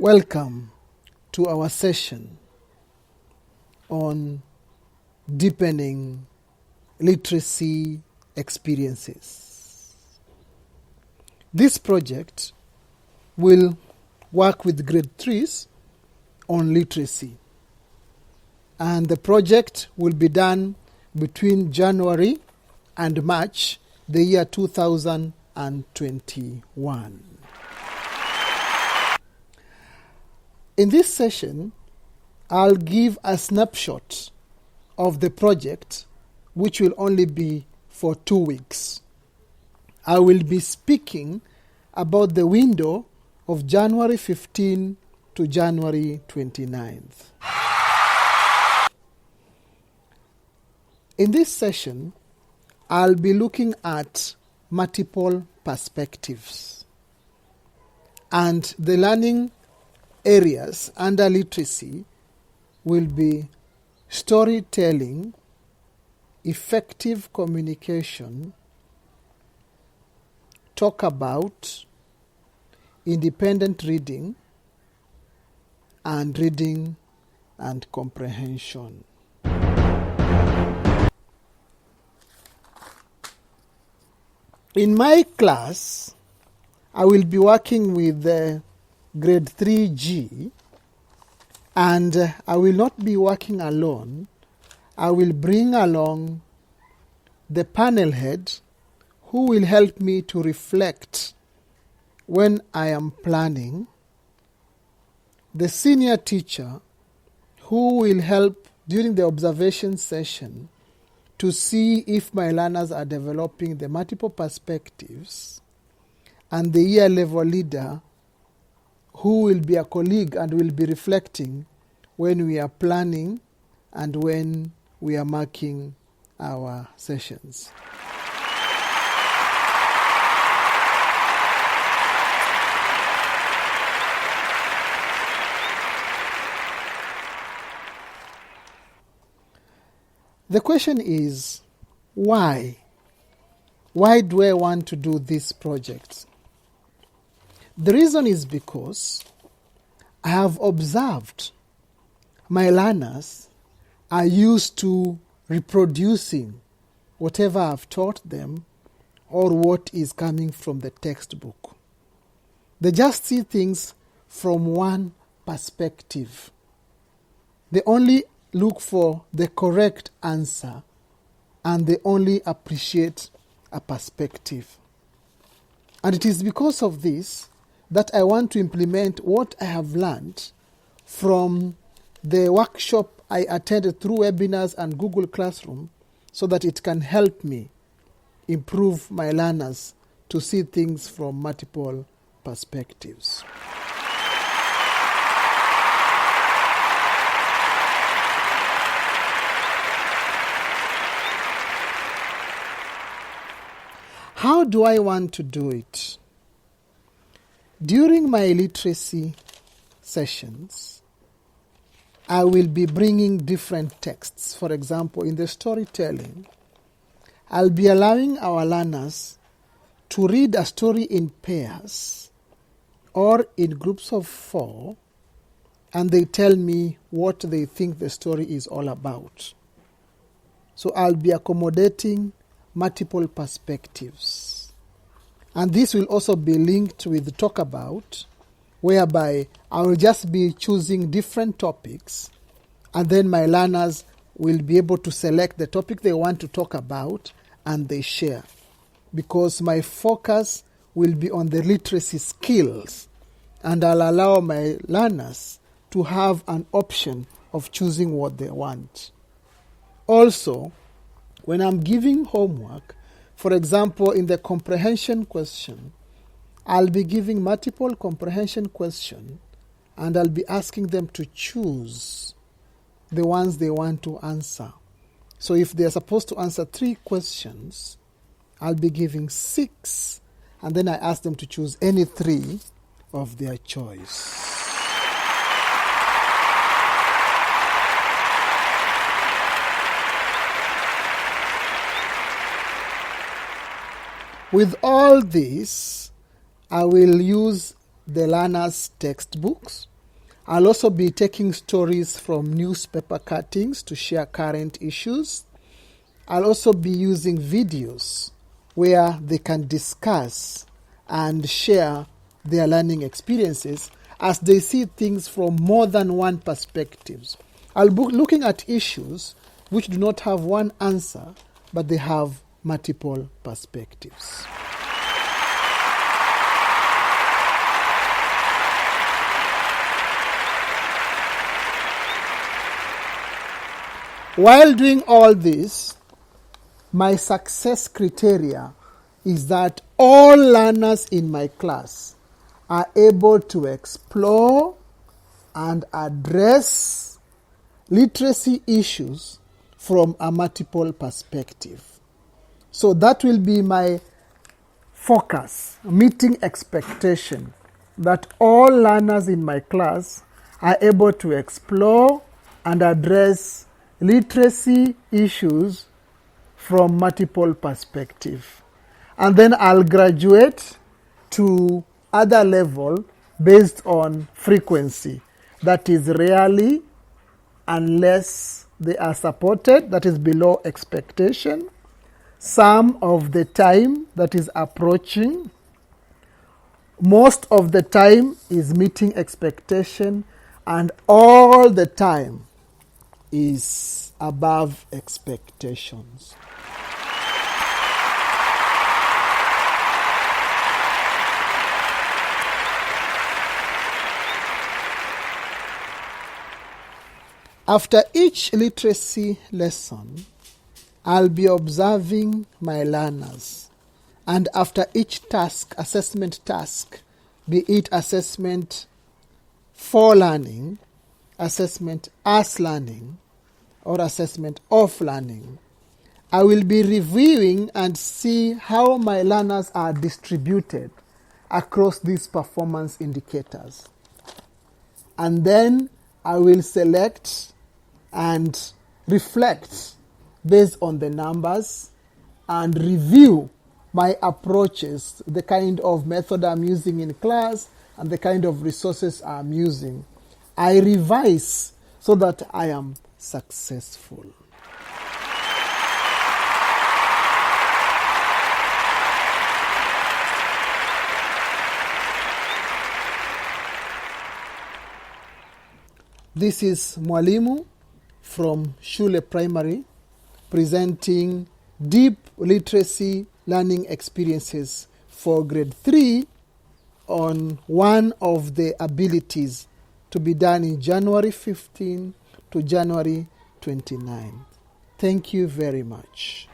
Welcome to our session on deepening literacy experiences. This project will work with grade 3s on literacy, and the project will be done between January and March the year 2021. In this session, I'll give a snapshot of the project, which will only be for 2 weeks. I will be speaking about the window of January 15 to January 29th. In this session, I'll be looking at multiple perspectives, and the learning areas under literacy will be storytelling, effective communication, talk about, independent reading, and reading and comprehension. In my class, I will be working with grade 3G, and I will not be working alone. I will bring along the panel head who will help me to reflect when I am planning, the senior teacher who will help during the observation session to see if my learners are developing the multiple perspectives, and the year level leader who will be a colleague and will be reflecting when we are planning and when we are marking our sessions. The question is, why? Why do I want to do this project? The reason is because I have observed my learners are used to reproducing whatever I've taught them or what is coming from the textbook. They just see things from one perspective. They only look for the correct answer, and they only appreciate a perspective. And it is because of this that I want to implement what I have learned from the workshop I attended through webinars and Google Classroom, so that it can help me improve my learners to see things from multiple perspectives. How do I want to do it? During my literacy sessions, I will be bringing different texts. For example, in the storytelling, I'll be allowing our learners to read a story in pairs or in groups of 4, and they tell me what they think the story is all about. So I'll be accommodating multiple perspectives. And this will also be linked with talk about, whereby I will just be choosing different topics, and then my learners will be able to select the topic they want to talk about and they share. Because my focus will be on the literacy skills, and I'll allow my learners to have an option of choosing what they want. Also, when I'm giving homework, for example, in the comprehension question, I'll be giving multiple comprehension questions, and I'll be asking them to choose the ones they want to answer. So if they're supposed to answer 3 questions, I'll be giving 6, and then I ask them to choose any 3 of their choice. With all this, I will use the learners' textbooks I'll also be taking stories from newspaper cuttings to share current issues. I'll also be using videos where they can discuss and share their learning experiences as they see things from more than one perspective. I'll be looking at issues which do not have one answer, but they have multiple perspectives. While doing all this, my success criteria is that all learners in my class are able to explore and address literacy issues from a multiple perspective. So that will be my focus, meeting expectation, that all learners in my class are able to explore and address literacy issues from multiple perspective. And then I'll graduate to other level based on frequency. That is rarely, unless they are supported, that is below expectation. Some of the time, that is approaching. Most of the time is meeting expectation, and all the time is above expectations. After each literacy lesson, I'll be observing my learners, and after each task, assessment task, be it assessment for learning, assessment as learning, or assessment of learning, I will be reviewing and see how my learners are distributed across these performance indicators. And then I will select and reflect based on the numbers and review my approaches, the kind of method I'm using in class and the kind of resources I'm using. I revise so that I am successful. This is Mwalimu from Shule Primary, presenting deep literacy learning experiences for grade 3 on one of the abilities to be done in January 15 to January 29. Thank you very much.